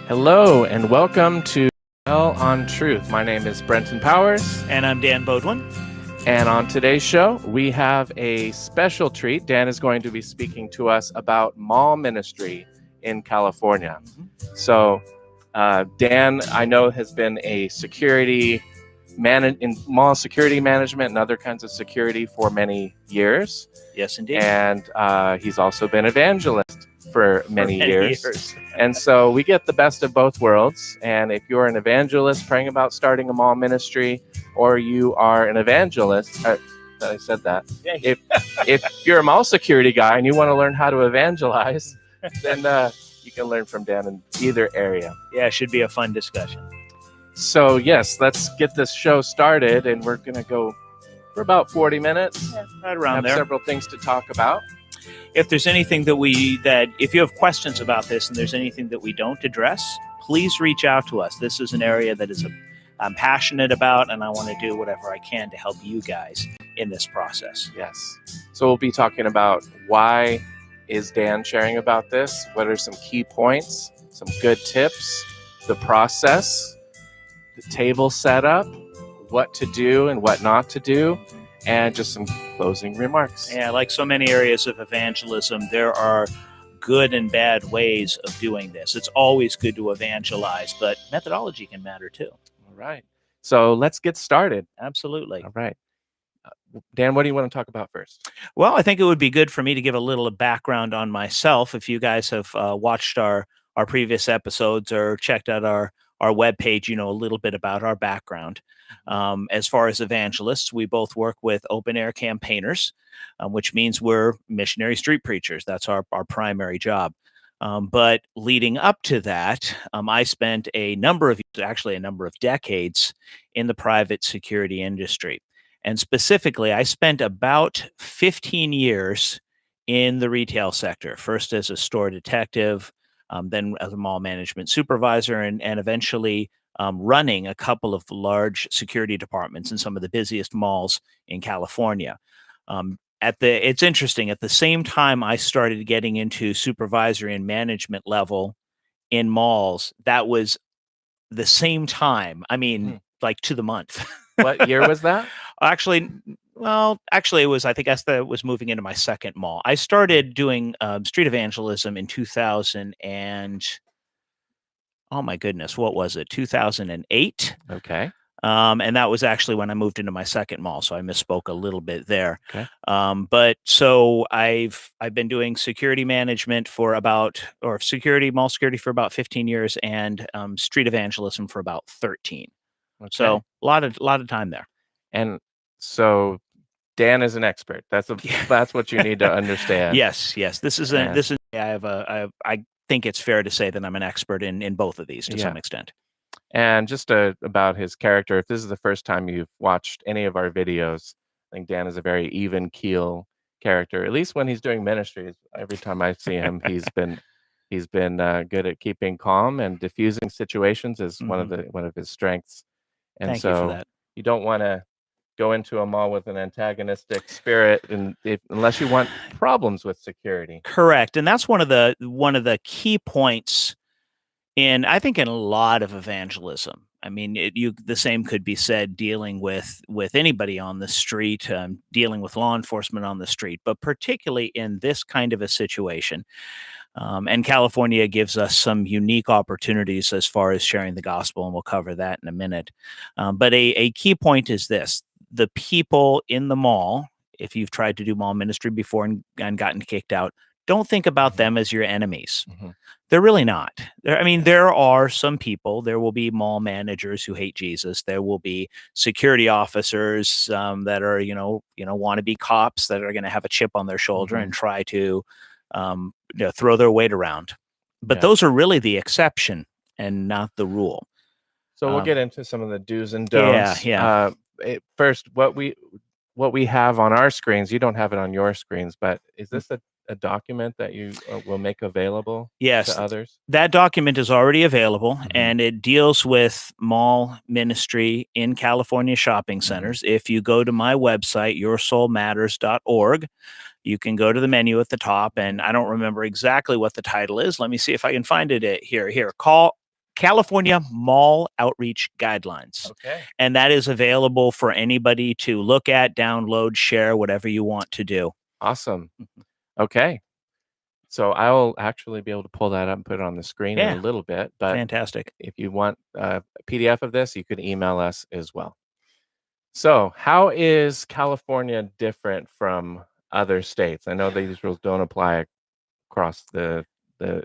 Hello and welcome to Hell on Truth. My name is Brenton Powers. And I'm Dan Bodwin. And on today's show, we have a special treat. Dan is going to be speaking to us about mall ministry in California. So, Dan, I know, has been a in mall security management and other kinds of security for many years. Yes, indeed. And he's also been evangelist for many years. And so we get the best of both worlds. And if you're an evangelist praying about starting a mall ministry, or you are an evangelist, I said that. If you're a mall security guy and you want to learn how to evangelize, then you can learn from Dan in either area. Yeah, it should be a fun discussion. So yes, let's get this show started, and we're going to go for about 40 minutes. Yeah, right around there. Several things to talk about. If there's anything if you have questions about this and there's anything that we don't address, please reach out to us. This is an area that I'm passionate about, and I want to do whatever I can to help you guys in this process. Yes. So we'll be talking about why is Dan sharing about this? What are some key points, some good tips, the process, the table setup, what to do and what not to do, and just some closing remarks. Yeah, like so many areas of evangelism, there are good and bad ways of doing this. It's always good to evangelize, but methodology can matter too. All right. So let's get started. Absolutely. All right. Dan, what do you want to talk about first? Well, I think it would be good for me to give a little background on myself. If you guys have watched our previous episodes or checked out our webpage, you know a little bit about our background. As far as evangelists, we both work with open air campaigners, which means we're missionary street preachers. That's our primary job. But leading up to that, I spent a number of decades in the private security industry. And specifically, I spent about 15 years in the retail sector, first as a store detective, then as a mall management supervisor, and eventually running a couple of large security departments in some of the busiest malls in California. It's interesting, at the same time I started getting into supervisory and management level in malls, that was the same time. I mean, like to the month. What year was that? Actually, it was, I think it was moving into my second mall. I started doing street evangelism in 2000 and, oh my goodness, what was it? 2008. Okay. And that was actually when I moved into my second mall. So I misspoke a little bit there. Okay. But so I've been doing security management mall security for about 15 years and street evangelism for about 13. Okay. So a lot of time there. And so Dan is an expert. That's what you need to understand. Yes. I think it's fair to say that I'm an expert in both of these to some extent. And just about his character, if this is the first time you've watched any of our videos, I think Dan is a very even keel character. At least when he's doing ministries, every time I see him, he's been good at keeping calm and diffusing situations is one of his strengths. And Thank you for that. You don't want to go into a mall with an antagonistic spirit, unless you want problems with security. Correct, and that's one of the key points in a lot of evangelism. I mean, the same could be said dealing with anybody on the street, dealing with law enforcement on the street, but particularly in this kind of a situation. And California gives us some unique opportunities as far as sharing the gospel, and we'll cover that in a minute. But a key point is this: the people in the mall, if you've tried to do mall ministry before and gotten kicked out, don't think about them as your enemies. They're really not. There are some people. There will be mall managers who hate Jesus. There will be security officers that are, wannabe cops that are going to have a chip on their shoulder and try to throw their weight around. But those are really the exception and not the rule. So we'll get into some of the do's and don'ts. Yeah. First, what we have on our screens, you don't have it on your screens, but is this a document that you will make available to others? That document is already available, and it deals with mall ministry in California shopping centers. If you go to my website, yoursoulmatters.org, you can go to the menu at the top, and I don't remember exactly what the title is. Let me see if I can find it here. Call California Mall Outreach Guidelines. Okay. And that is available for anybody to look at, download, share, whatever you want to do. Awesome. Okay. So I'll actually be able to pull that up and put it on the screen in Yeah. a little bit. But Fantastic. if you want a PDF of this, you can email us as well. So, how is California different from other states? I know these rules don't apply across the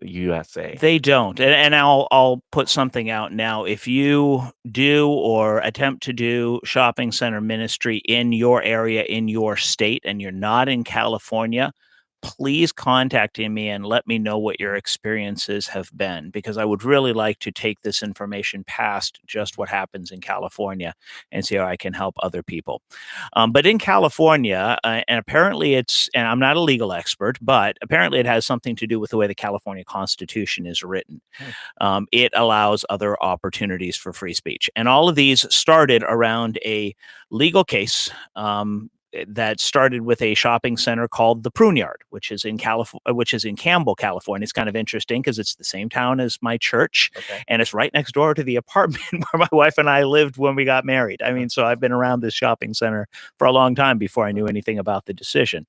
USA. They don't. And I'll put something out now. If you do or attempt to do shopping center ministry in your area, in your state, and you're not in California, please contact me and let me know what your experiences have been, because I would really like to take this information past just what happens in California and see how I can help other people. But in California, and apparently and I'm not a legal expert, but apparently it has something to do with the way the California Constitution is written. It allows other opportunities for free speech. And all of these started around a legal case that started with a shopping center called the Prune Yard, which is in Campbell, California. It's kind of interesting because it's the same town as my church, and it's right next door to the apartment where my wife and I lived when we got married. I mean, so I've been around this shopping center for a long time before I knew anything about the decision.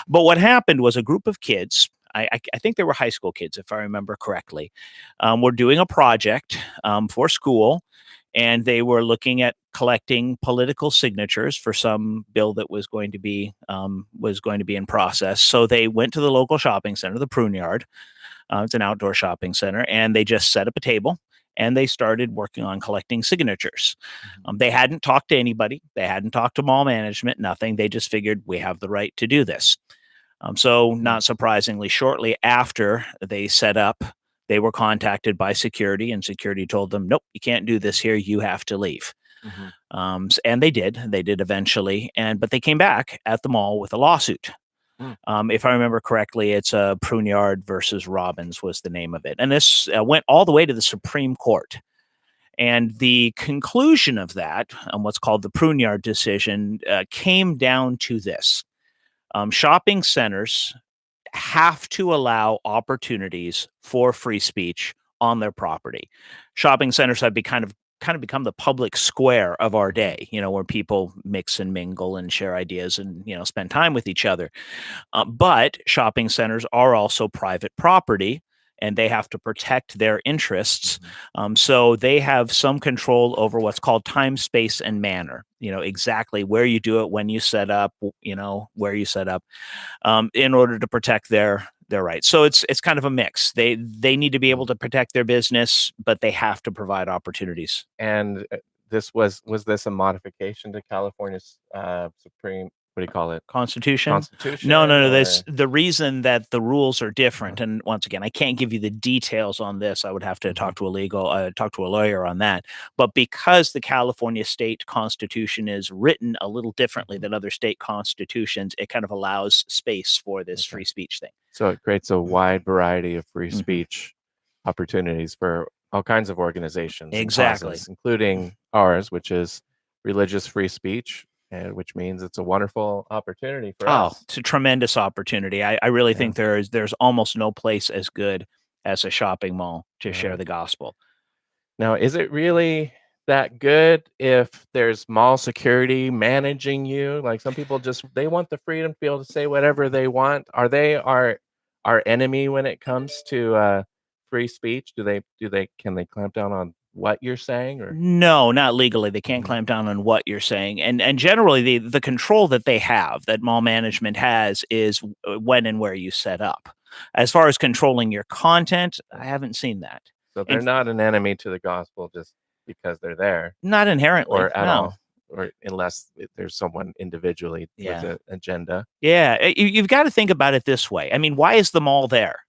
But what happened was a group of kids, I think they were high school kids, if I remember correctly, were doing a project for school, and they were looking at collecting political signatures for some bill that was going to be in process. So they went to the local shopping center, the Prune Yard. It's an outdoor shopping center, and they just set up a table and they started working on collecting signatures. They hadn't talked to anybody. They hadn't talked to mall management, nothing. They just figured we have the right to do this. So not surprisingly, shortly after they set up, they were contacted by security, and security told them, nope, you can't do this here. You have to leave. And they did eventually. But they came back at the mall with a lawsuit. If I remember correctly, it's Prune Yard versus Robbins was the name of it. And this went all the way to the Supreme Court. And the conclusion of that, what's called the Prune Yard decision, came down to this. Shopping centers have to allow opportunities for free speech on their property. Shopping centers have kind of become the public square of our day, where people mix and mingle and share ideas and, spend time with each other. But shopping centers are also private property, and they have to protect their interests. So they have some control over what's called time, space, and manner. Exactly where you do it, when you set up, where you set up, in order to protect their rights. So it's kind of a mix. They need to be able to protect their business, but they have to provide opportunities. And this was this a modification to California's Supreme? What do you call it? Constitution? No. That's the reason that the rules are different. And once again, I can't give you the details on this. I would have to talk to a lawyer on that. But because the California state constitution is written a little differently than other state constitutions, it kind of allows space for this free speech thing. So it creates a wide variety of free speech opportunities for all kinds of organizations, exactly, and causes, including ours, which is religious free speech. Which means it's a wonderful opportunity for us. It's a tremendous opportunity. I really think there's almost no place as good as a shopping mall to share the gospel. Now, is it really that good if there's mall security managing you? Like, some people they want the freedom to be able to say whatever they want. Are they our enemy when it comes to free speech? Can they clamp down on what you're saying? Or no, not legally. They can't clamp down on what you're saying. And generally the control that they have, that mall management has, is when and where you set up. As far as controlling your content, I haven't seen that. So they're not an enemy to the gospel just because they're there. Not inherently, or at all. Or unless there's someone individually with an agenda. Yeah, you've got to think about it this way. I mean, why is the mall there?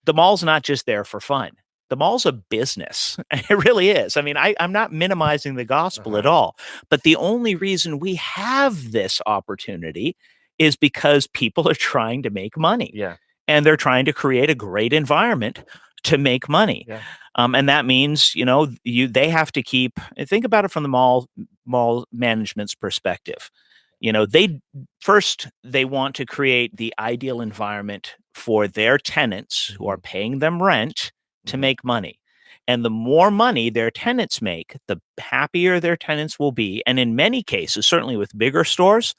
The mall's not just there for fun. The mall's a business. It really is. I mean, I'm not minimizing the gospel at all. But the only reason we have this opportunity is because people are trying to make money. Yeah. And they're trying to create a great environment to make money. Yeah. And that means, they have to think about it from the mall management's perspective. They want to create the ideal environment for their tenants who are paying them rent to make money. And the more money their tenants make, the happier their tenants will be. And in many cases, certainly with bigger stores,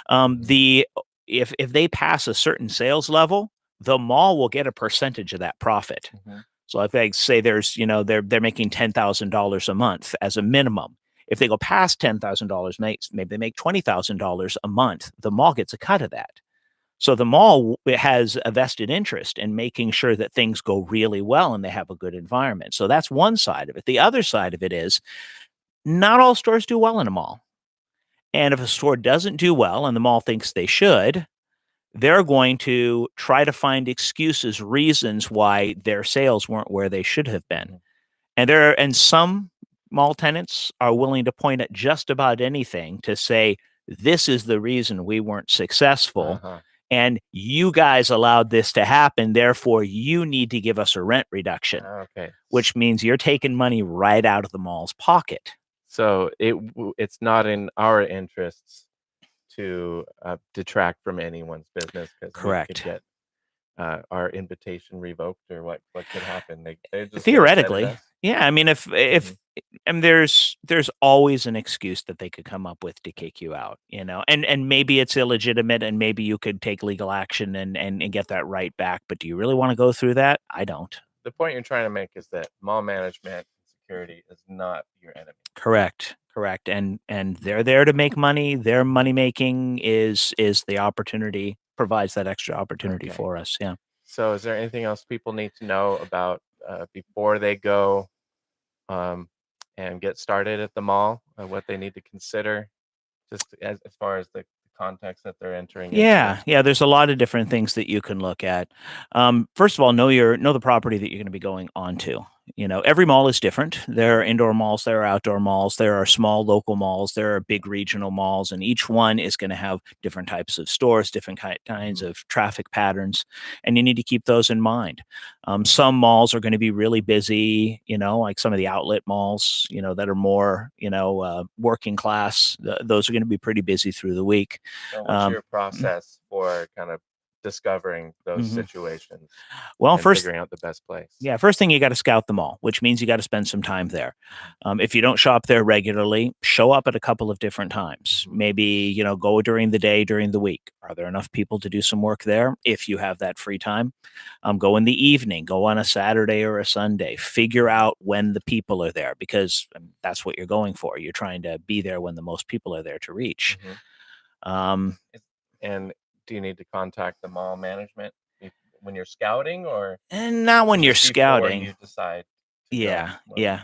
the if they pass a certain sales level, the mall will get a percentage of that profit. Mhm. So if they say there's, they're making $10,000 a month as a minimum. If they go past $10,000, maybe they make $20,000 a month. The mall gets a cut of that. So the mall has a vested interest in making sure that things go really well and they have a good environment. So that's one side of it. The other side of it is not all stores do well in a mall. And if a store doesn't do well and the mall thinks they should, they're going to try to find excuses, reasons why their sales weren't where they should have been. And some mall tenants are willing to point at just about anything to say, this is the reason we weren't successful. Uh-huh. And you guys allowed this to happen. Therefore, you need to give us a rent reduction, Okay. which means you're taking money right out of the mall's pocket. So it's not in our interests to detract from anyone's business because we Correct. could get our invitation revoked, or what could happen? They're just gonna set it Theoretically, us? yeah. I mean, if and there's always an excuse that they could come up with to kick you out, and maybe it's illegitimate, and maybe you could take legal action and get that right back. But do you really want to go through that? I don't. The point you're trying to make is that mall management and security is not your enemy. Correct. And they're there to make money. Their money making is the opportunity, provides that extra opportunity Okay. for us. Yeah. So is there anything else people need to know about before they go and get started at the mall? What they need to consider, just as far as the context that they're entering into? Yeah, there's a lot of different things that you can look at. First of all, know the property that you're going to be going onto. Every mall is different. There are indoor malls, there are outdoor malls, there are small local malls, there are big regional malls, and each one is going to have different types of stores, different kinds of traffic patterns, and you need to keep those in mind. Some malls are going to be really busy, like some of the outlet malls, that are more, working class. Those are going to be pretty busy through the week. So what's your process for kind of discovering those Mhm. situations Well, and first, figuring out the best place? yeah, first thing you got to scout the mall, which means you got to spend some time there. If you don't shop there regularly, show up at a couple of different times. Maybe, go during the day, during the week. Are there enough people to do some work there? If you have that free time, go in the evening, go on a Saturday or a Sunday. Figure out when the people are there, because that's what you're going for. You're trying to be there when the most people are there to reach. Um, And do you need to contact the mall management when you're scouting, or and not when you're just before scouting. you decide to go? Yeah, yeah.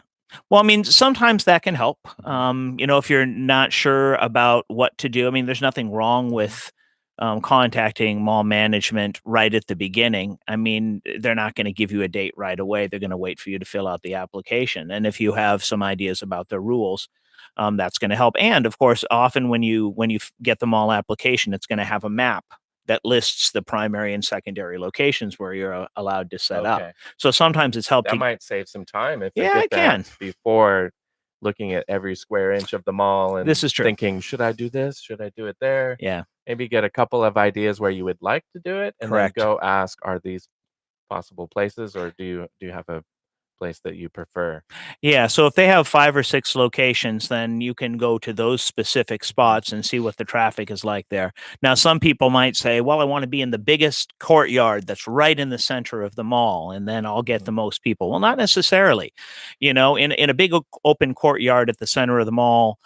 Well, I mean, sometimes that can help. If you're not sure about what to do, I mean, there's nothing wrong with contacting mall management right at the beginning. I mean, they're not going to give you a date right away. They're going to wait for you to fill out the application. And if you have some ideas about the rules, that's going to help. And of course, often when you get the mall application, it's going to have a map that lists the primary and secondary locations where you're allowed to set up. Okay. So sometimes it's helped That to might save some time if they Yeah, get it can. that before looking at every square inch of the mall and This is true. thinking, should I do this? Should I do it there? Yeah, Maybe get a couple of ideas where you would like to do it, and correct. then go ask, are these possible places, or do you have a place that you prefer? Yeah, so if they have 5 or 6 locations, then you can go to those specific spots and see what the traffic is like there. Now, some people might say, "Well, I wanna be in the biggest courtyard that's right in the center of the mall, and then I'll get the most people." Well, not necessarily. In a big o open courtyard at the center of the mall,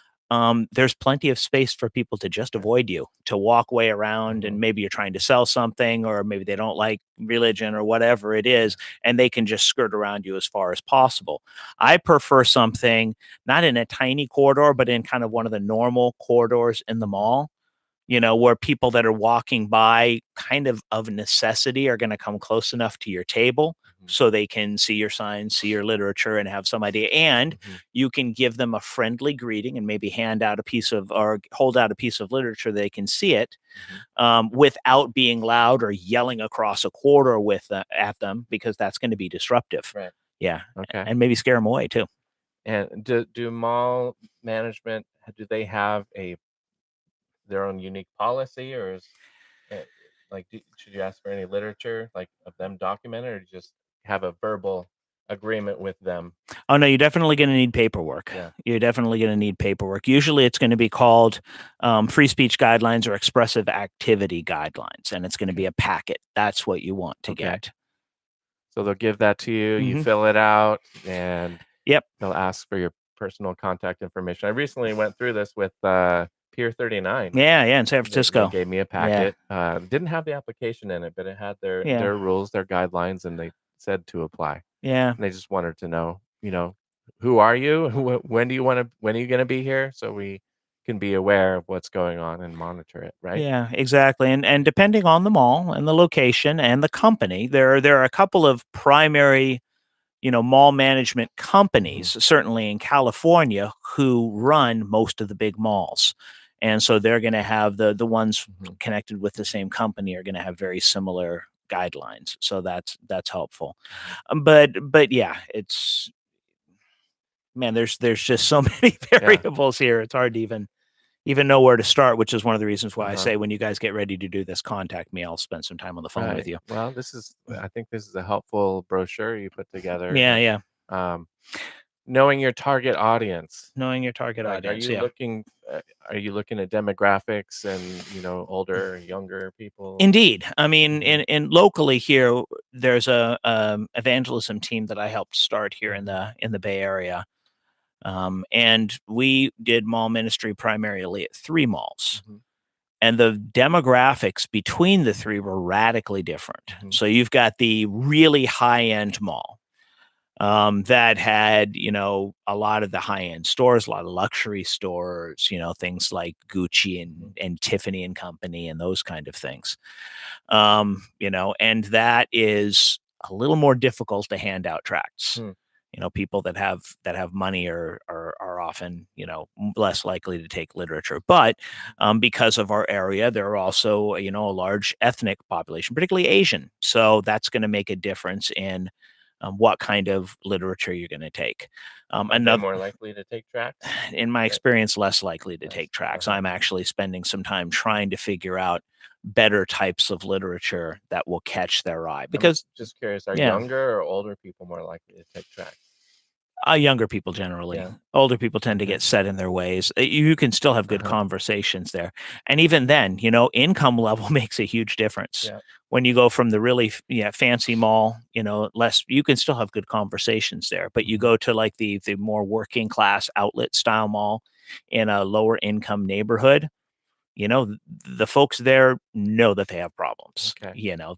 there's plenty of space for people to just avoid you, to walk way around, and maybe you're trying to sell something, or maybe they don't like religion or whatever it is, and they can just skirt around you as far as possible. I prefer something not in a tiny corridor, but in kind of one of the normal corridors in the mall, where people that are walking by kind of necessity are going to come close enough to your table so they can see your signs, see your literature, and have some idea. And you can give them a friendly greeting and maybe hand out a piece of or hold out a piece of literature they can see it, without being loud or yelling across a corridor at them, because that's going to be disruptive. Right. Yeah, Okay. and maybe scare them away too. And do mall management, do they have their own unique policy, or is it, like, should you ask for any literature like of them documented, or just have a verbal agreement with them? Oh no, you're definitely going to need paperwork. Yeah. You're definitely going to need paperwork. Usually, it's going to be called free speech guidelines or expressive activity guidelines, and it's going to be a packet. That's what you want to get. So they'll give that to you. You Mhm. fill it out, and Yep. they'll ask for your personal contact information. I recently went through this with Pier 39. Yeah, in San They Francisco. gave me a packet. Didn't have the application in it, but it had their rules, their guidelines, and they said to apply. Yeah. And they just wanted to know, who are you? When are you going to be here? So we can be aware of what's going on and monitor it, right? Yeah, exactly. And depending on the mall and the location and the company, there are a couple of primary, mall management companies, certainly in California, who run most of the big malls. And so they're going to have the ones connected with the same company are going to have very similar guidelines. So that's helpful. But yeah, it's man, there's just so many variables here. It's hard to even know where to start, which is one of the reasons why I say when you guys get ready to do this, contact me. I'll spend some time on the phone with you. Well, I think this is a helpful brochure you put together. Yeah. Knowing your target audience. Knowing your target audience. Are you looking at demographics and older, younger people? Indeed. I mean, in locally here, there's a evangelism team that I helped start here in the Bay Area. And we did mall ministry primarily at 3 malls. And the demographics between the 3 were radically different. So you've got the really high-end mall that had, a lot of the high-end stores, a lot of luxury stores, things like Gucci and Tiffany and Company and those kind of things. And that is a little more difficult to hand out tracts. People that have money are often, less likely to take literature. But because of our area, there are also, a large ethnic population, particularly Asian. So that's going to make a difference in what kind of literature you're going to take. Another more likely to take tracts? In my experience, less likely to take tracts. I'm actually spending some time trying to figure out better types of literature that will catch their eye. Because I'm just curious, are younger or older people more likely to take tracts? Younger people generally. Older people tend to get set in their ways. You can still have good conversations there. And even then, income level makes a huge difference. When you go from the really fancy mall, you can still have good conversations there. But you go to like the more working class outlet style mall in a lower income neighborhood, the folks there know that they have problems.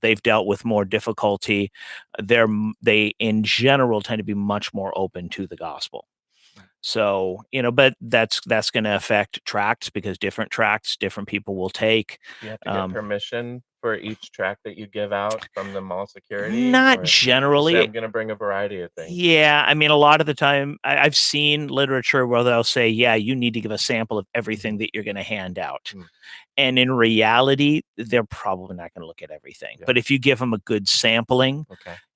They've dealt with more difficulty. They in general tend to be much more open to the gospel. So, but that's going to affect tracts because different tracts, different people will take. You have to get permission for each tract that you give out from the mall security? Not generally. I'm going to bring a variety of things. Yeah. I mean, a lot of the time I've seen literature where they'll say, you need to give a sample of everything that you're going to hand out. And in reality, they're probably not going to look at everything. But if you give them a good sampling,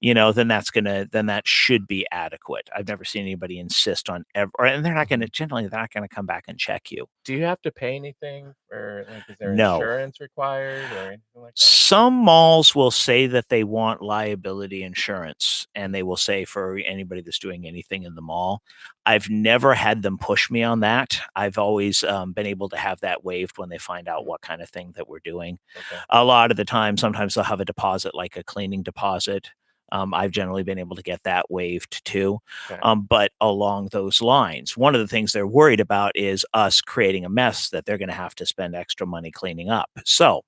then that should be adequate. I've never seen anybody insist on and they're not going to come back and check you. Do you have to pay anything or is there No. insurance required or anything like that? Some malls will say that they want liability insurance and they will say for anybody that's doing anything in the mall. I've never had them push me on that. I've always been able to have that waived when they find out what kind of thing that we're doing. A lot of the time, sometimes they'll have a deposit like a cleaning deposit. I've generally been able to get that waived too. But along those lines, one of the things they're worried about is us creating a mess that they're going to have to spend extra money cleaning up. So,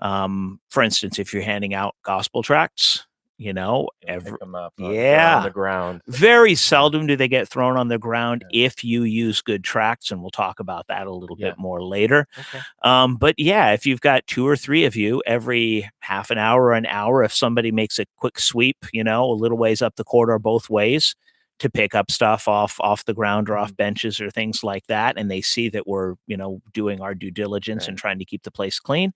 for instance, if you're handing out gospel tracts, pick them up on the ground. Very seldom do they get thrown on the ground if you use good tracts, and we'll talk about that a little bit more later. But if you've got 2 or 3 of you every half an hour or an hour, if somebody makes a quick sweep, a little ways up the corridor both ways to pick up stuff off the ground or off benches or things like that, and they see that we're doing our due diligence and trying to keep the place clean.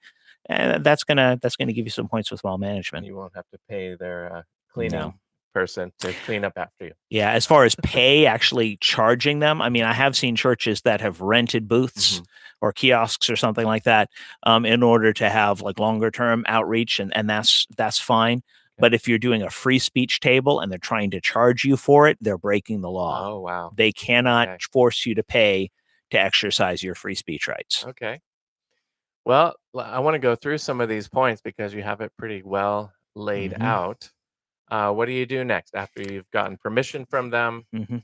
And that's gonna give you some points with mall management. You won't have to pay their cleaning person to clean up after you. Yeah, as far as pay, actually charging them. I mean, I have seen churches that have rented booths or kiosks or something like that in order to have like longer term outreach, and that's fine. But if you're doing a free speech table and they're trying to charge you for it, they're breaking the law. Oh, wow. They cannot Okay. force you to pay to exercise your free speech rights. Okay. Well, I want to go through some of these points because you have it pretty well laid Mhm. out. What do you do next after you've gotten permission from them? Mhm.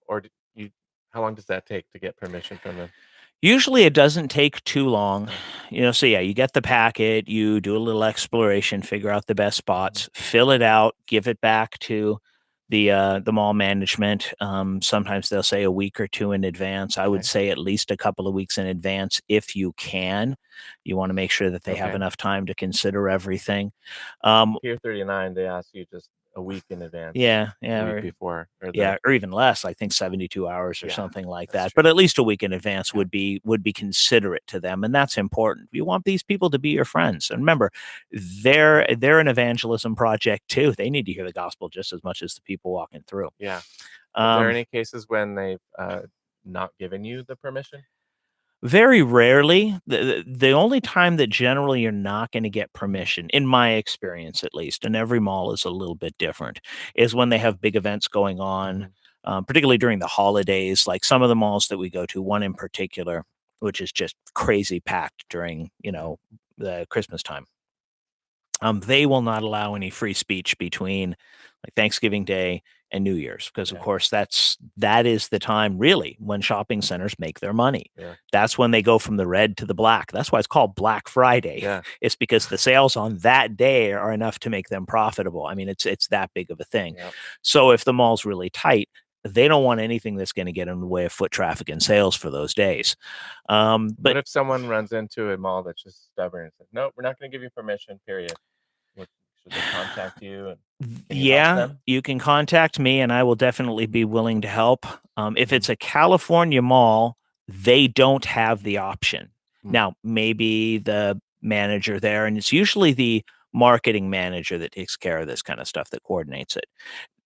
Or you? How long does that take to get permission from them? Usually it doesn't take too long. So yeah, you get the packet, you do a little exploration, figure out the best spots, fill it out, give it back to the mall management. Sometimes they'll say a week or two in advance. I would Okay. say at least a couple of weeks in advance if you can. You want to make sure that they have Okay. enough time to consider everything. Um, Pier 39, they ask you just a week in advance, yeah, a yeah, week before, or yeah, or even less, I think 72 hours or Yeah, something like that's that. But true. at least a week in advance Yeah. would be considerate to them, and that's important. You want these people to be your friends. And remember, they're an evangelism project too. They need to hear the gospel just as much as the people walking through. Yeah. Is there Um, any cases when they've not given you the permission? Very rarely. The only time that generally you're not going to get permission, in my experience at least, and every mall is a little bit different, is when they have big events going on, Mhm. particularly during the holidays. Like some of the malls that we go to, one in particular, which is just crazy packed during the Christmas time. They will not allow any free speech between like Thanksgiving Day and New Year's because, of Yeah. course, that is the time really when shopping centers make their money. Yeah. That's when they go from the red to the black. That's why it's called Black Friday. Yeah. It's because the sales on that day are enough to make them profitable. I mean, it's that big of a thing. Yep. So if the mall's really tight, they don't want anything that's going to get in the way of foot traffic and sales for those days. What But if someone runs into a mall that's just stubborn and says, "Nope, we're not going to give you permission." Period. What, should they contact you and can you help Yeah, them? you can contact me and I will definitely be willing to help. If Mhm. it's a California mall, they don't have the option. Mm. Now, maybe the manager there, and it's usually the marketing manager that takes care of this kind of stuff that coordinates it.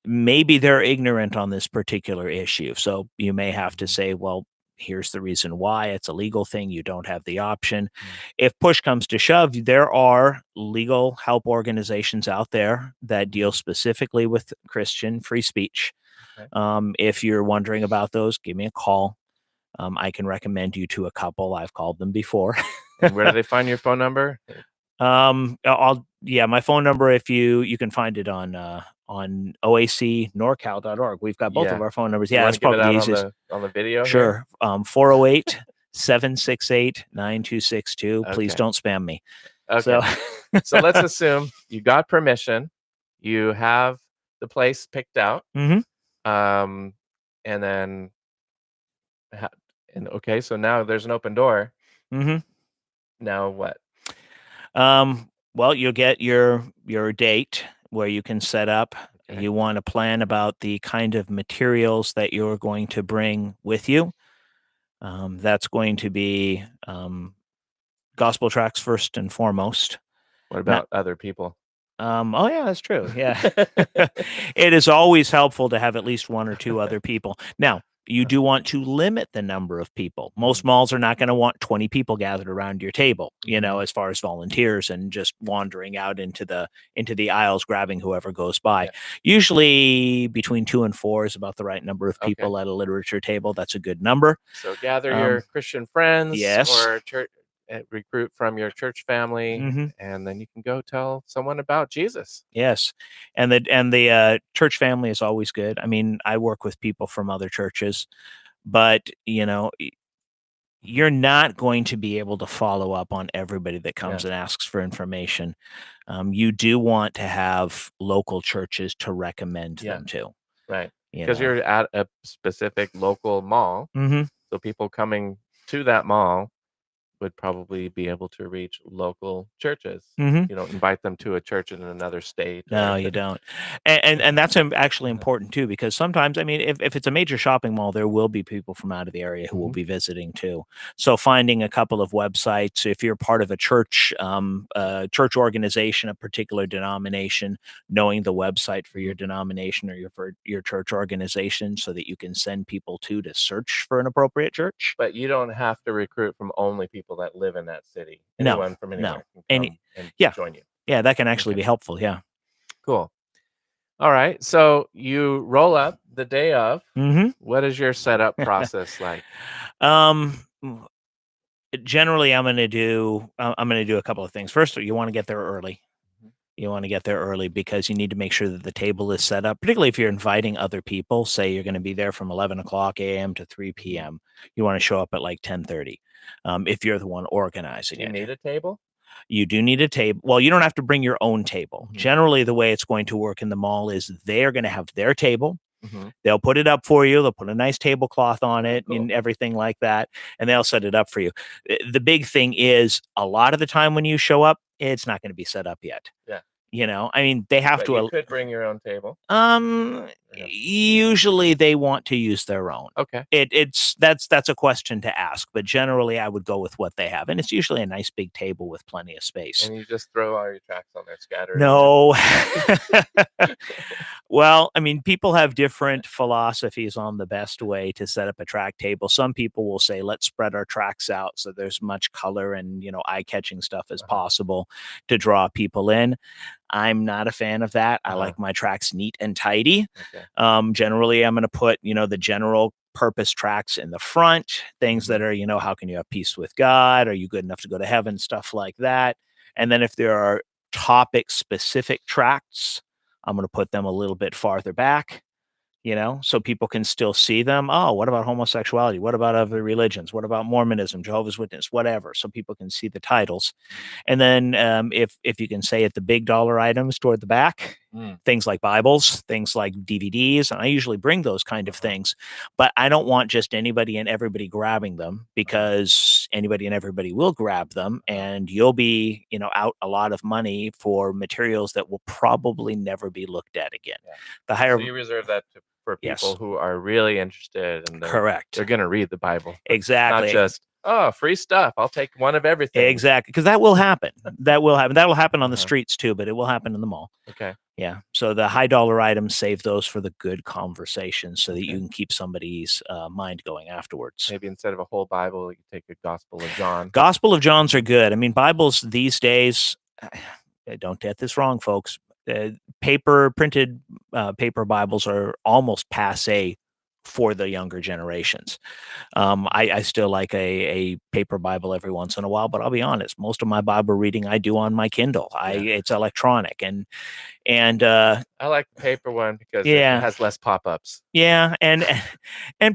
Maybe they're ignorant on this particular issue. So you may have to Mhm. say, well, here's the reason why it's a legal thing. You don't have the option. Mm. If push comes to shove, there are legal help organizations out there that deal specifically with Christian free speech. Okay. If you're wondering about those, give me a call. I can recommend you to a couple. I've called them before. And where do they find your phone number? My phone number, if you can find it on oacnorcal.org. We've got both of Yeah. our phone numbers. You Yeah, want that's to give it probably the out easiest. on the video here? Sure. 408 768 9262. Please Okay. don't spam me. Okay. So So let's assume you got permission, you have the place picked out, Mhm. um, and then ha and okay, so now there's an open door. Mhm. Now what? Well, you'll get your date where you can set up. Okay. You want to plan about the kind of materials that you're going to bring with you. That's going to be gospel tracks first and foremost. What Not about other people? oh yeah, that's true. Yeah. It is always helpful to have at least one or two other people. Now, you do want to limit the number of people. Most malls are not going to want 20 people gathered around your table, Mhm. as far as volunteers and just wandering out into the aisles grabbing whoever goes by. Yeah. Usually between 2 and 4 is about the right number of Okay. people at a literature table. That's a good number. So gather your Um, Christian friends yes. or church recruit from your church family, Mhm. and then you can go tell someone about Jesus. Yes, and the church family is always good. I mean, I work with people from other churches, but you're not going to be able to follow up on everybody that Yeah. comes and asks for information. You do want to have local churches to recommend Yeah. them to. Right. You Because know. you're at a specific local mall, Hmm. so people coming to that mall would probably be able to reach local churches. Hmm. You know, invite them to a church in another state No, or you don't. And that's actually Uh-huh. important too, because sometimes, I mean, if it's a major shopping mall, there will be people from out of the area who will Mhm. be visiting too. So finding a couple of websites, if you're part of a church organization, a particular denomination, knowing the website for your denomination or your church organization, so that you can send people to search for an appropriate church. But you don't have to recruit from only people that live in that city. No, Anyone from no. anywhere can Any come and Yeah, join you. Yeah, that can actually Okay. be helpful. Yeah. Cool. All right. So you roll up the day of. Mm-hmm. What is your setup process like? Um, Generally, I'm going to do a couple of things. First, you want to get there early. Mhm. You want to get there early because you need to make sure that the table is set up, particularly if you're inviting other people. Say you're going to be there from 11 o'clock a.m. to 3 p.m. You want to show up at like 10:30. If you're the one organizing Do you it, need a table? you do need a table. Well, you don't have to bring your own table. Mhm. Generally, the way it's going to work in the mall is they're going to have their table. Mhm. They'll put it up for you. They'll put a nice tablecloth on it Cool. and everything like that, and they'll set it up for you. The big thing is a lot of the time when you show up, it's not going to be set up yet. Yeah. I mean, they have But to. you could bring your own table. Yeah. Usually they want to use their own. Okay. That's a question to ask, but generally I would go with what they have, and it's usually a nice big table with plenty of space. And you just throw all your tracks on there, scattered. No. Well, I mean, people have different philosophies on the best way to set up a track table. Some people will say, let's spread our tracks out so there's much color and, eye-catching stuff as possible to draw people in. I'm not a fan of that. I like my tracks neat and tidy. Okay. Generally, I'm going to put, the general purpose tracks in the front, things that are, how can you have peace with God? Are you good enough to go to heaven? Stuff like that. And then if there are topic specific tracts, I'm going to put them a little bit farther back, so people can still see them. Oh, what about homosexuality? What about other religions? What about Mormonism, Jehovah's Witness, whatever? So people can see the titles. And then if you can say at the big dollar items toward the back, things like Bibles, things like DVDs, and I usually bring those kind of things, but I don't want just anybody and everybody grabbing them because anybody and everybody will grab them, and you'll be, out a lot of money for materials that will probably never be looked at again. Yeah. The higher, So you reserve that for people Yes. who are really interested and Correct. they're going to read the Bible. Exactly. Not just, free stuff. I'll take one of everything. Exactly, because that will happen. That will happen. That will happen on the Uh-huh. streets too, but it will happen in the mall. Okay. Yeah. So the high dollar items, save those for the good conversations so that you Okay. can keep somebody's mind going afterwards. Maybe instead of a whole Bible, you take a Gospel of John. Gospel of Johns are good. I mean, Bibles these days, don't get this wrong, folks. Printed paper Bibles are almost passe for the younger generations. I still like a paper Bible every once in a while, but I'll be honest, most of my Bible reading I do on my Kindle. It's electronic, and I like the paper one because Yeah. it has less pop-ups. yeah, and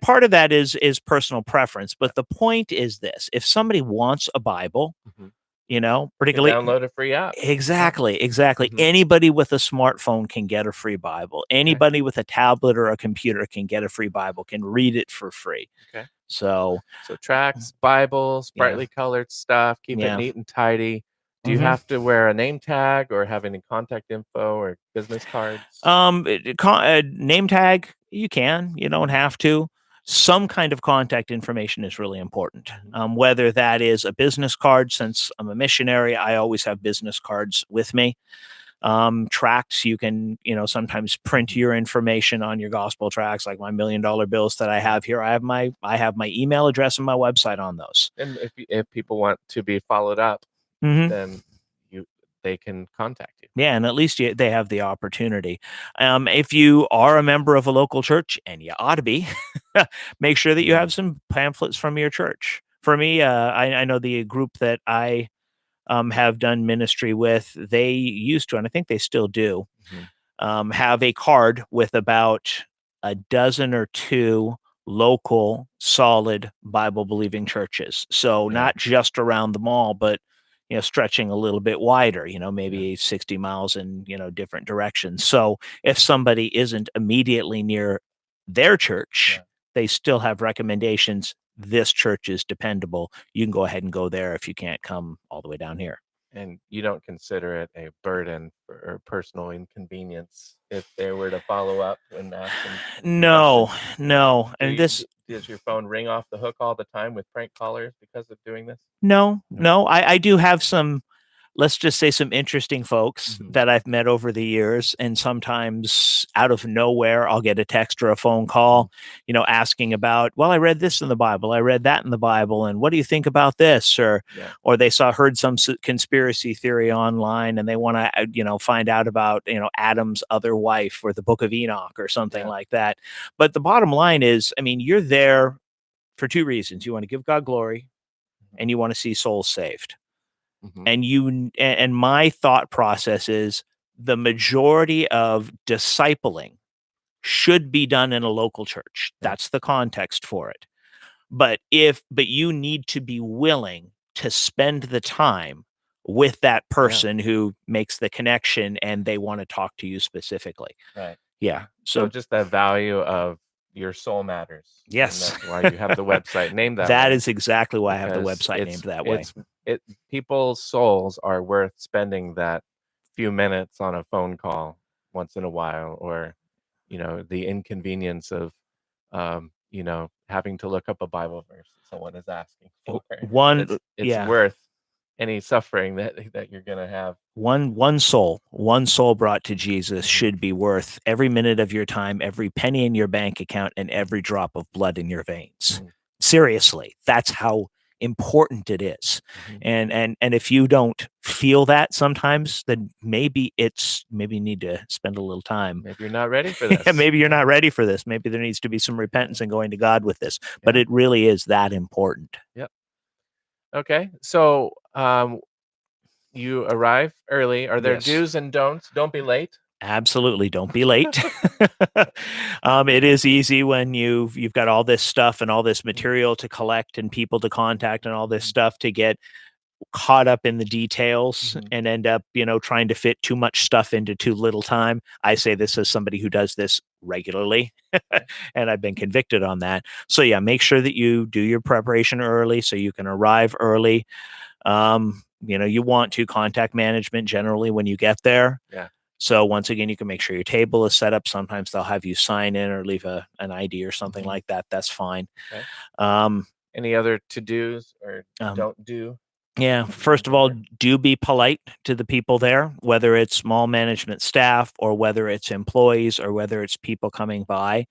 part of that is personal preference. But the point is this: if somebody wants a Bible, Mhm. particularly Download a free app. Exactly. Mhm. Anybody with a smartphone can get a free Bible. Anybody with a tablet or a computer can get a free Bible, can read it for free. Okay. So, So tracts, Bibles, Yeah. brightly colored stuff, keep Yeah. it neat and tidy. Do you Mhm. have to wear a name tag or have any contact info or business cards? Name tag, you can. You don't have to. Some kind of contact information is really important. Whether that is a business card, since I'm a missionary, I always have business cards with me. Tracts, you can, sometimes print your information on your gospel tracts, like my $1 million bills that I have here. I have my email address and my website on those. And if people want to be followed up, Mhm. then they can contact you. Yeah, and at least they have the opportunity. If you are a member of a local church, and you ought to be, make sure that you have some pamphlets from your church. For me, I know the group that I have done ministry with, they used to, and I think they still do, have a card with about a dozen or two local solid Bible believing churches. So Yeah. not just around the mall, but stretching a little bit wider, maybe 60 miles in, different directions. So if somebody isn't immediately near their church, Yeah. they still have recommendations. This church is dependable. You can go ahead and go there if you can't come all the way down here. And you don't consider it a burden or personal inconvenience if they were to follow up and ask them No, questions? no. And Does your phone ring off the hook all the time with prank callers because of doing this? No. I do have some let's just say some interesting folks Mhm. that I've met over the years. And sometimes out of nowhere, I'll get a text or a phone call, asking about, well, I read this in the Bible. I read that in the Bible. And what do you think about this? Yeah. Or they heard some conspiracy theory online and they want to, find out about, Adam's other wife or the book of Enoch or something Yeah. like that. But the bottom line is, I mean, you're there for two reasons. You want to give God glory and you want to see souls saved. Mhm. And my thought process is the majority of discipling should be done in a local church. Yeah. That's the context for it. But you need to be willing to spend the time with that person who makes the connection and they want to talk to you specifically. Right. Yeah. So So just that value of your soul matters. And yes, that's why you have the website named that that way. is exactly why I have the Because website named that way. People's souls are worth spending that few minutes on a phone call once in a while, or the inconvenience of having to look up a Bible verse that someone is asking for. It's Yeah. worth any suffering that you're gonna have. One soul brought to Jesus should be worth every minute of your time, every penny in your bank account, and every drop of blood in your veins. Mhm. Seriously, that's how important it is. Mhm. And if you don't feel that sometimes, then maybe you need to spend a little time. Maybe you're not ready for this. Maybe you're not ready for this. Maybe there needs to be some repentance and going to God with this. But Yeah. it really is that important. Yep. Okay. So you arrive early. Are there Yes. do's and don'ts? Don't be late. Absolutely, don't be late. It is easy when you've got all this stuff and all this material to collect and people to contact and all this stuff to get caught up in the details Mhm. and end up, trying to fit too much stuff into too little time. I say this as somebody who does this regularly, and I've been convicted on that. So yeah, make sure that you do your preparation early so you can arrive early. You want to contact management generally when you get there. Yeah. So once again, you can make sure your table is set up. Sometimes they'll have you sign in or leave an ID or something like that. That's fine. Okay. Um, Any other to-dos or um, don't do? yeah. First of all, do be polite to the people there, whether it's mall management staff or whether it's employees or whether it's people coming by.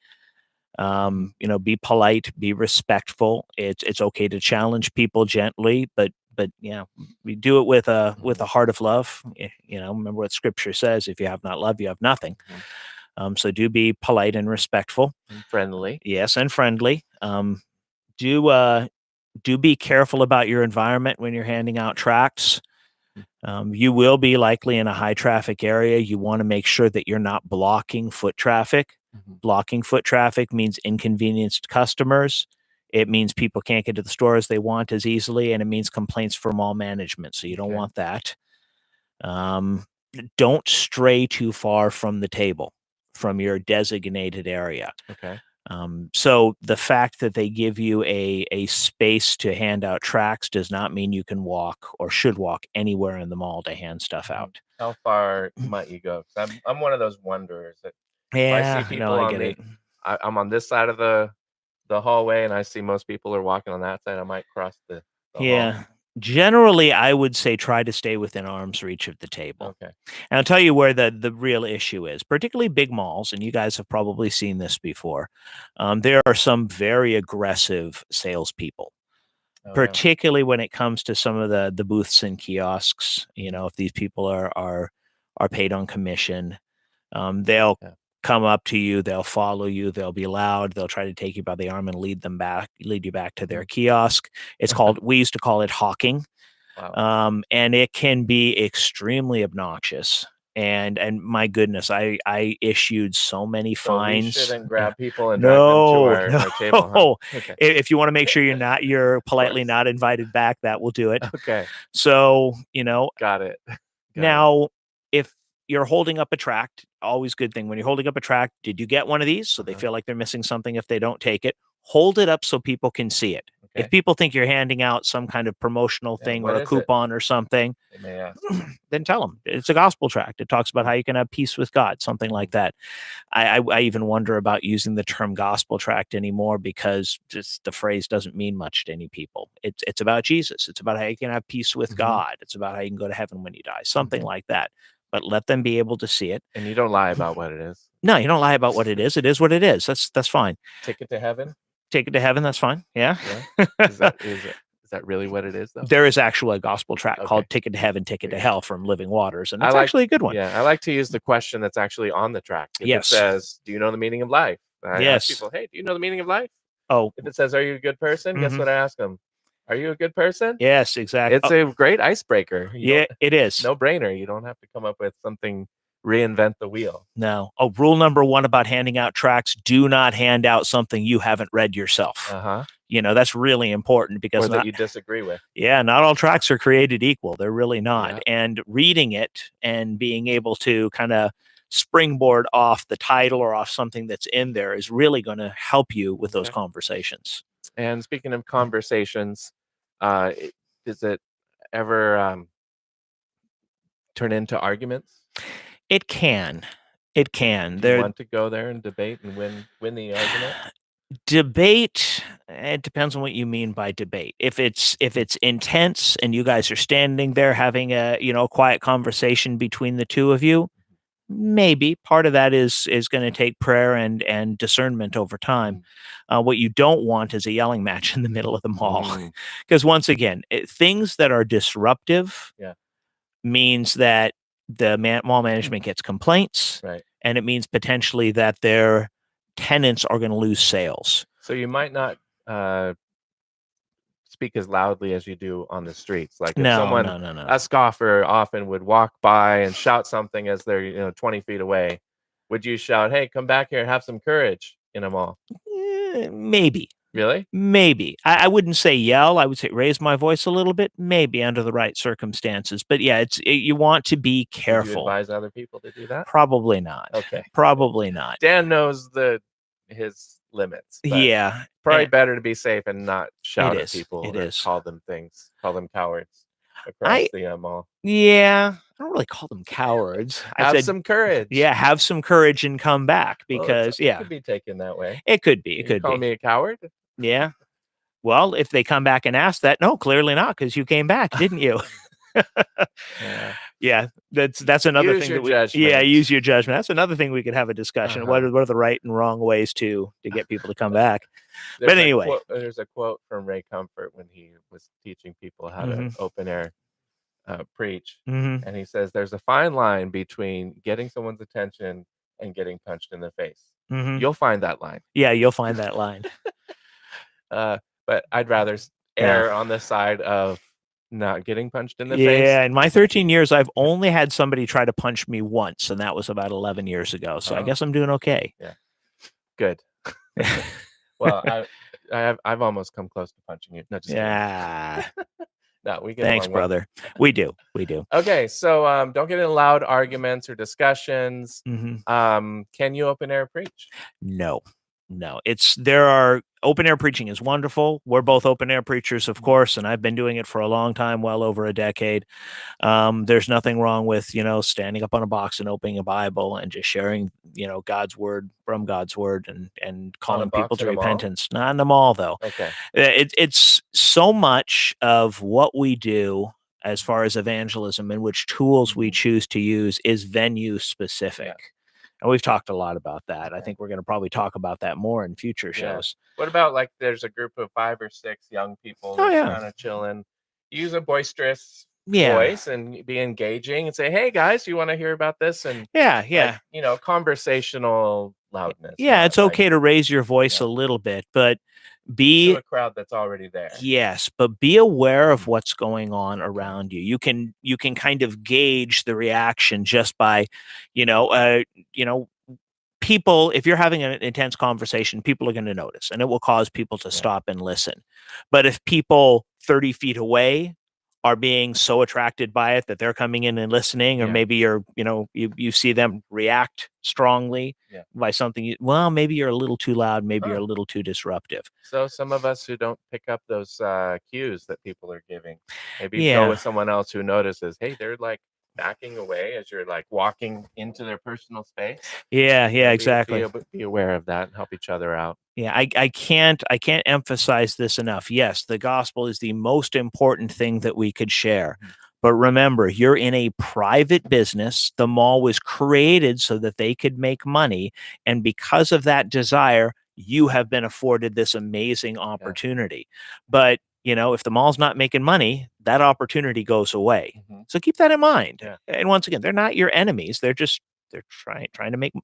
Be polite, be respectful. It's okay to challenge people gently, but yeah, we do it with a heart of love. Remember what Scripture says: if you have not love, you have nothing. So do be polite and respectful, And friendly. yes, and friendly. Do be careful about your environment when you're handing out tracts. You will be likely in a high traffic area. You want to make sure that you're not blocking foot traffic. Blocking foot traffic means inconvenienced customers. It means people can't get to the store as they want as easily, and it means complaints from mall management. So you don't want that. Don't stray too far from the table, from your designated area. Okay. So the fact that they give you a space to hand out tracts does not mean you can walk or should walk anywhere in the mall to hand stuff out. How far might you go? 'Cause I'm one of those wanderers that if I see Yeah, people no, I on get it. I'm on this side of the hallway and I see most people are walking on that side, I might cross the hall. Yeah. Generally, I would say try to stay within arm's reach of the table. Okay. And I'll tell you where the real issue is, particularly big malls, and you guys have probably seen this before. There are some very aggressive salespeople, Oh, yeah. particularly when it comes to some of the booths and kiosks. If these people are paid on commission, they'll Yeah. come up to you, they'll follow you, they'll be loud, they'll try to take you by the arm and lead you back to their kiosk. We used to call it hawking. Wow. And it can be extremely obnoxious. And my goodness, I issued so many So we fines. shouldn't grab people and drag them to our table, huh? Okay. If you want to make sure you're politely not invited back, that will do it. Okay. So, Got it. now, if you're holding up a tract, always good thing. When you're holding up a tract, did you get one of these? So they feel like they're missing something if they don't take it. Hold it up so people can see it. If people think you're handing out some kind of promotional thing or a coupon or something, they may ask. then tell them it's a gospel tract. It talks about how you can have peace with God, something like that. I even wonder about using the term gospel tract anymore, because just the phrase doesn't mean much to any people. It's about Jesus. It's about how you can have peace with God. It's about how you can go to heaven when you die, something like that. But let them be able to see it. And you don't lie about what it is. No, you don't lie about what it is. It is what it is. That's fine. Ticket to heaven. Take it to heaven. That's fine. Yeah. Is that really what it is, though? There is actually a gospel tract called Ticket to Heaven, Ticket to Hell from Living Waters. And it's actually a good one. Yeah. I like to use the question that's actually on the tract. If it says, do you know the meaning of life? I ask people, hey, do you know the meaning of life? Oh. If it says, are you a good person? Guess what I ask them? Are you a good person? Yes, exactly. It's a great icebreaker. It is. No brainer. You don't have to come up with something, reinvent the wheel. No. Oh, rule number 1 about handing out tracts: do not hand out something you haven't read yourself. That's really important, because or that you disagree with. Yeah, not all tracts are created equal. They're really not. Yeah. And reading it and being able to kind of springboard off the title or off something that's in there is really going to help you with those conversations. And speaking of conversations, does it ever turn into arguments? It can. It can. Do you want to go there and debate and win the argument? Debate, it depends on what you mean by debate. If it's intense and you guys are standing there having a quiet conversation between the two of you, maybe part of that is going to take prayer and discernment over time. What you don't want is a yelling match in the middle of the mall, because once again, things that are disruptive means that the mall management gets complaints, and it means potentially that their tenants are going to lose sales. So you might not speak as loudly as you do on the streets. Like if a scoffer often would walk by and shout something as they're 20 feet away. Would you shout, "Hey, come back here and have some courage" in a mall? Maybe. Really? Maybe. I wouldn't say yell. I would say raise my voice a little bit, maybe under the right circumstances. But yeah, you want to be careful. Would you advise other people to do that? Probably not. Okay. Probably not. Dan knows his limits. Yeah. Probably better to be safe and not shout at people or call them things, call them cowards across the mall. Yeah. I don't really call them cowards. I said some courage. Yeah, have some courage and come back, because it could be taken that way. It could be. Call me a coward? Yeah. Well, if they come back and ask that, no, clearly not, because you came back, didn't you? Yeah, that's another thing. Use your judgment. That's another thing we could have a discussion. What are the right and wrong ways to get people to come back? But anyway, there's a quote from Ray Comfort when he was teaching people how to open air preach, and he says there's a fine line between getting someone's attention and getting punched in the face. You'll find that line. Yeah, you'll find that line. But I'd rather err on the side of not getting punched in the face. Yeah, in my 13 years, I've only had somebody try to punch me once, and that was about 11 years ago. So I guess I'm doing okay. Yeah, good. Well, I've almost come close to punching you. No, just no, we get Thanks, brother. We do. Okay, so don't get in loud arguments or discussions. Can you open air preach? No. There are open air preaching is wonderful. We're both open air preachers, of course, and I've been doing it for a long time, well over a decade. There's nothing wrong with, standing up on a box and opening a Bible and just sharing, God's word from God's word and calling people to repentance. Not in the mall, though. Okay. It's so much of what we do as far as evangelism and which tools we choose to use is venue specific. Yeah. And we've talked a lot about that. I think we're going to probably talk about that more in future shows. What about there's a group of 5 or 6 young people kind of chilling. Use a boisterous voice and be engaging and say, "Hey guys, you want to hear about this?" And conversational loudness. Yeah, it's okay to raise your voice a little bit, but be to a crowd that's already there. Yes, but be aware of what's going on around you. You can kind of gauge the reaction just by, people. If you're having an intense conversation, people are going to notice, and it will cause people to stop and listen. But if people 30 feet away are being so attracted by it that they're coming in and listening, or Yeah. maybe you see them react strongly Yeah. by something. Well, maybe you're a little too loud, maybe you're Oh. a little too disruptive. So some of us who don't pick up those cues that people are giving, maybe go Yeah. with someone else who notices, hey, they're like backing away as you're like walking into their personal space. Yeah, You know, exactly. be aware of that and help each other out. Yeah, I can't emphasize this enough. Yes, the gospel is the most important thing that we could share. Mhm. But remember, you're in a private business. The mall was created so that they could make money. And because of that desire, you have been afforded this amazing opportunity. But, if the mall's not making money, that opportunity goes away. Mhm. So keep that in mind. Yeah. And once again, they're not your enemies. They're trying to make,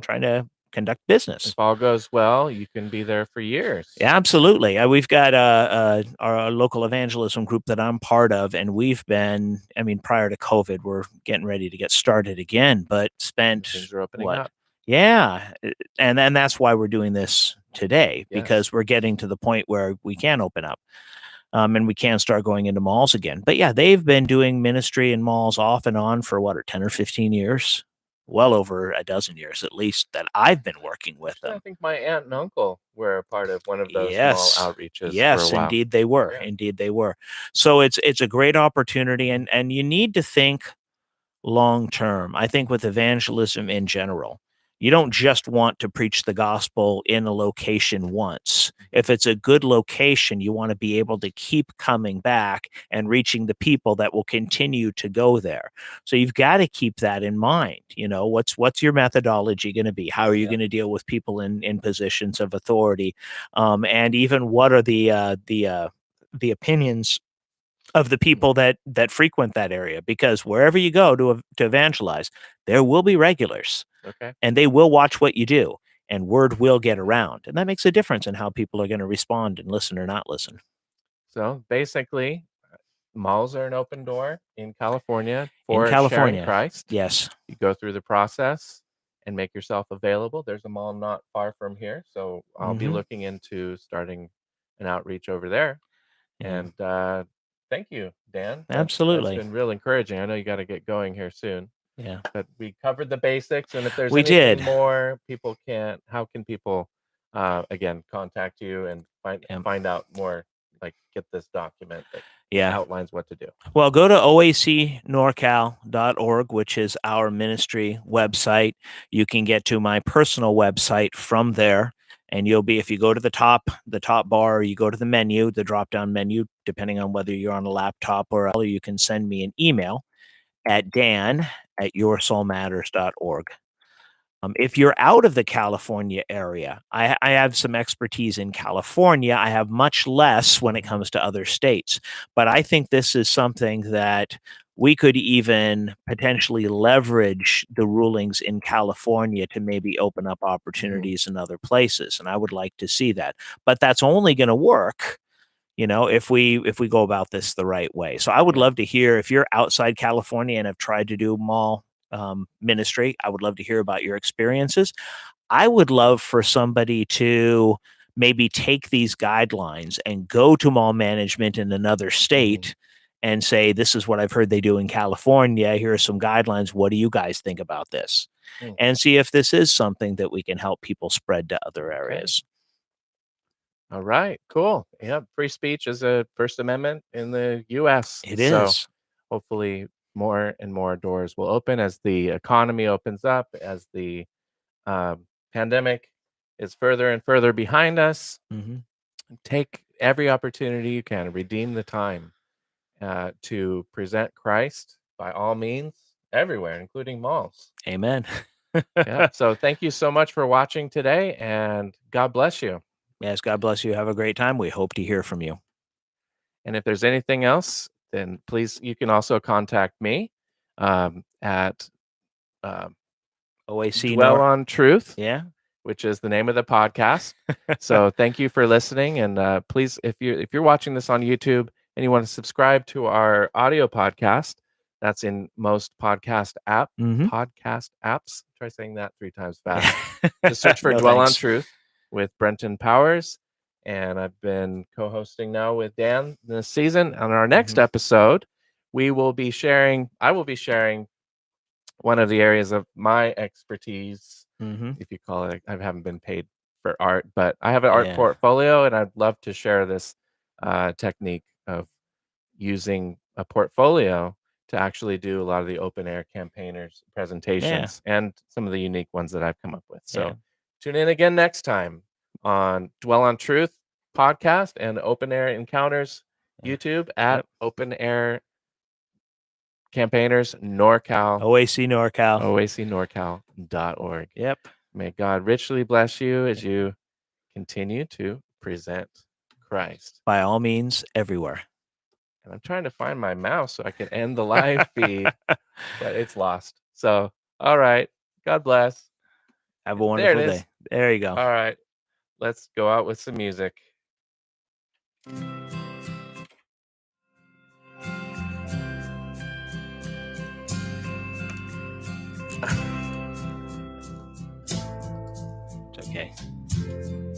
trying to conduct business. If all goes well, you can be there for years. Absolutely. We've got our local evangelism group that I'm part of, and we've been, prior to COVID, we're getting ready to get started again, but spent Things are opening what? up. Yeah. And then that's why we're doing this today, Yes. because we're getting to the point where we can open up. And we can start going into malls again. But yeah, they've been doing ministry in malls off and on for 10 or 15 years, well over a dozen years at least, that I've been working with I them. think my aunt and uncle were a part of one of those Yes. small outreaches for a Yes, while. indeed they were. Yeah. Indeed they were. So it's a great opportunity, and you need to think long term. I think with evangelism in general, you don't just want to preach the gospel in a location once. If it's a good location, you want to be able to keep coming back and reaching the people that will continue to go there. So you've got to keep that in mind. What's your methodology going to be? How are you Yeah. going to deal with people in positions of authority? And even what are the opinions of the people that frequent that area? Because wherever you go to evangelize, there will be regulars, Okay. and they will watch what you do, and word will get around, and that makes a difference in how people are going to respond and listen or not listen. So basically, malls are an open door in California In for sharing California, Christ. yes. You go through the process and make yourself available. There's a mall not far from here, so I'll be Mhm. looking into starting an outreach over there. Yeah. And thank you, Dan. Absolutely. That's been real encouraging. I know you got to get going here soon, Yeah. but we covered the basics. And if there's We anything did. more, how can people, again, contact you and Yeah. find out more, like get this document that Yeah. outlines what to do? Well, go to oacnorcal.org, which is our ministry website. You can get to my personal website from there, and if you go to the top bar, or you go to the menu, the drop down menu, depending on whether you're on a laptop or you can send me an email at dan@yoursoulmatters.org. If you're out of the California area, I have some expertise in California. I have much less when it comes to other states. But I think this is something that we could even potentially leverage the rulings in California to maybe open up opportunities in other places. And I would like to see that. But that's only going to work, if we go about this the right way. So I would love to hear, if you're outside California and have tried to do mall ministry, I would love to hear about your experiences. I would love for somebody to maybe take these guidelines and go to mall management in another state and say, this is what I've heard they do in California. Here are some guidelines. What do you guys think about this? Mm. And see if this is something that we can help people spread to other areas. All right, cool. Yep, free speech is a First Amendment in the U.S. It So is. hopefully more and more doors will open as the economy opens up, as the pandemic is further and further behind us. Mhm. Take every opportunity you can, redeem the time to present Christ by all means everywhere, including malls. Amen. Yeah. So thank you so much for watching today, and God bless you. Yes, God bless you. Have a great time. We hope to hear from you. And if there's anything else, then please, you can also contact me at OAC Dwell on Truth, Yeah. which is the name of the podcast. So thank you for listening, and please, if you're watching this on YouTube and you want to subscribe to our audio podcast, that's in most podcast apps. Try saying that 3 times fast. Just search for No, Dwell on thanks. Truth with Brenton Powers. and I've been co-hosting now with Dan this season. On our next Mhm. episode, I will be sharing one of the areas of my expertise, Mhm. if you call it. I haven't been paid for art, but I have an art Yeah. portfolio, and I'd love to share this technique of using a portfolio to actually do a lot of the open air campaigners presentations and some of the unique ones that I've come up with. So Yeah. tune in again next time on Dwell on Truth podcast and Open Air Encounters Yeah. YouTube at Yep. Open Air Campaigners NorCal, OAC NorCal. oacnorcal.org. Yep. May God richly bless you as you continue to present Christ. By all means, everywhere. And I'm trying to find my mouse so I can end the live feed, but it's lost. So, all right. God bless. Have a There wonderful it is. day. There you go. All right. Let's go out with some music. It's okay.